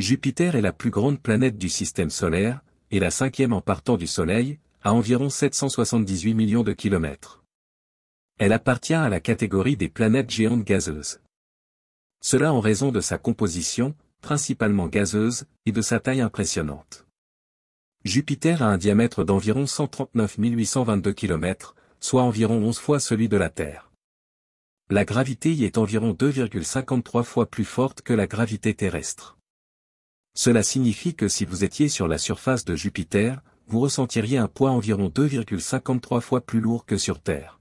Jupiter est la plus grande planète du système solaire, et la cinquième en partant du Soleil, à environ 778 millions de kilomètres. Elle appartient à la catégorie des planètes géantes gazeuses. Cela en raison de sa composition, principalement gazeuse, et de sa taille impressionnante. Jupiter a un diamètre d'environ 139 822 km, soit environ 11 fois celui de la Terre. La gravité y est environ 2,53 fois plus forte que la gravité terrestre. Cela signifie que si vous étiez sur la surface de Jupiter, vous ressentiriez un poids environ 2,53 fois plus lourd que sur Terre.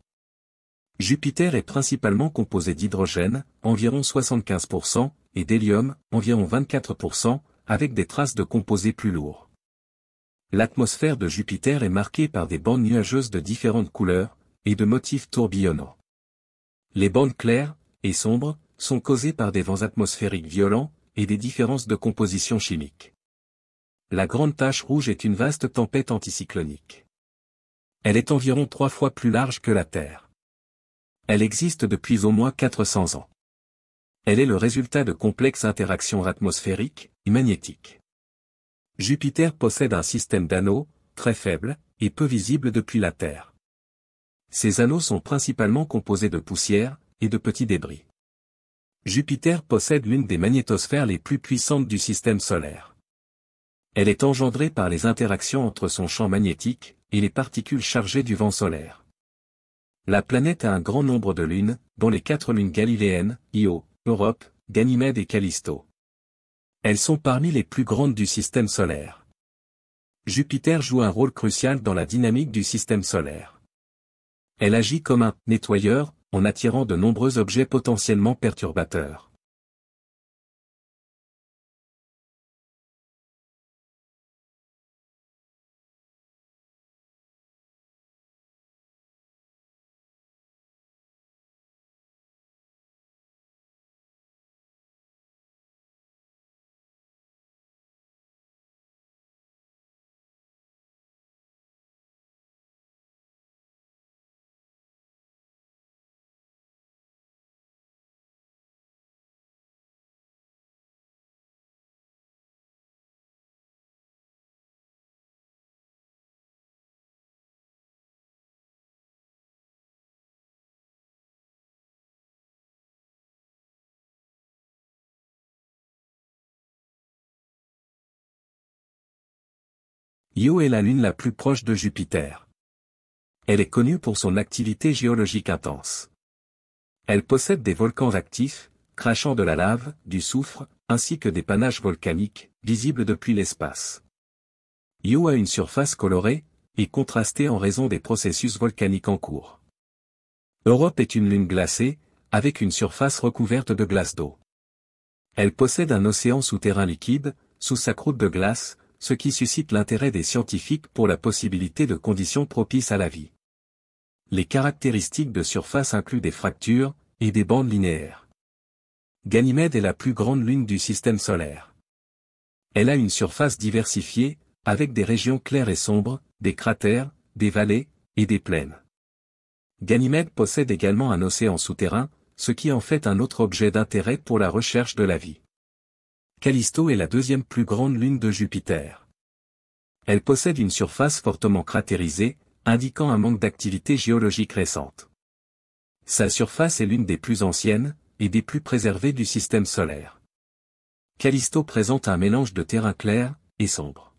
Jupiter est principalement composé d'hydrogène, environ 75%, et d'hélium, environ 24%, avec des traces de composés plus lourds. L'atmosphère de Jupiter est marquée par des bandes nuageuses de différentes couleurs, et de motifs tourbillonnants. Les bandes claires, et sombres, sont causées par des vents atmosphériques violents, et des différences de composition chimique. La grande tache rouge est une vaste tempête anticyclonique. Elle est environ 3 fois plus large que la Terre. Elle existe depuis au moins 400 ans. Elle est le résultat de complexes interactions atmosphériques et magnétiques. Jupiter possède un système d'anneaux, très faible, et peu visible depuis la Terre. Ces anneaux sont principalement composés de poussière, et de petits débris. Jupiter possède l'une des magnétosphères les plus puissantes du système solaire. Elle est engendrée par les interactions entre son champ magnétique, et les particules chargées du vent solaire. La planète a un grand nombre de lunes, dont les 4 lunes galiléennes, Io, Europe, Ganymède et Callisto. Elles sont parmi les plus grandes du système solaire. Jupiter joue un rôle crucial dans la dynamique du système solaire. Elle agit comme un « nettoyeur » en attirant de nombreux objets potentiellement perturbateurs. Io est la lune la plus proche de Jupiter. Elle est connue pour son activité géologique intense. Elle possède des volcans actifs, crachant de la lave, du soufre, ainsi que des panaches volcaniques, visibles depuis l'espace. Io a une surface colorée, et contrastée en raison des processus volcaniques en cours. Europe est une lune glacée, avec une surface recouverte de glace d'eau. Elle possède un océan souterrain liquide, sous sa croûte de glace, ce qui suscite l'intérêt des scientifiques pour la possibilité de conditions propices à la vie. Les caractéristiques de surface incluent des fractures, et des bandes linéaires. Ganymède est la plus grande lune du système solaire. Elle a une surface diversifiée, avec des régions claires et sombres, des cratères, des vallées, et des plaines. Ganymède possède également un océan souterrain, ce qui en fait un autre objet d'intérêt pour la recherche de la vie. Callisto est la deuxième plus grande lune de Jupiter. Elle possède une surface fortement cratérisée, indiquant un manque d'activité géologique récente. Sa surface est l'une des plus anciennes, et des plus préservées du système solaire. Callisto présente un mélange de terrain clair, et sombre.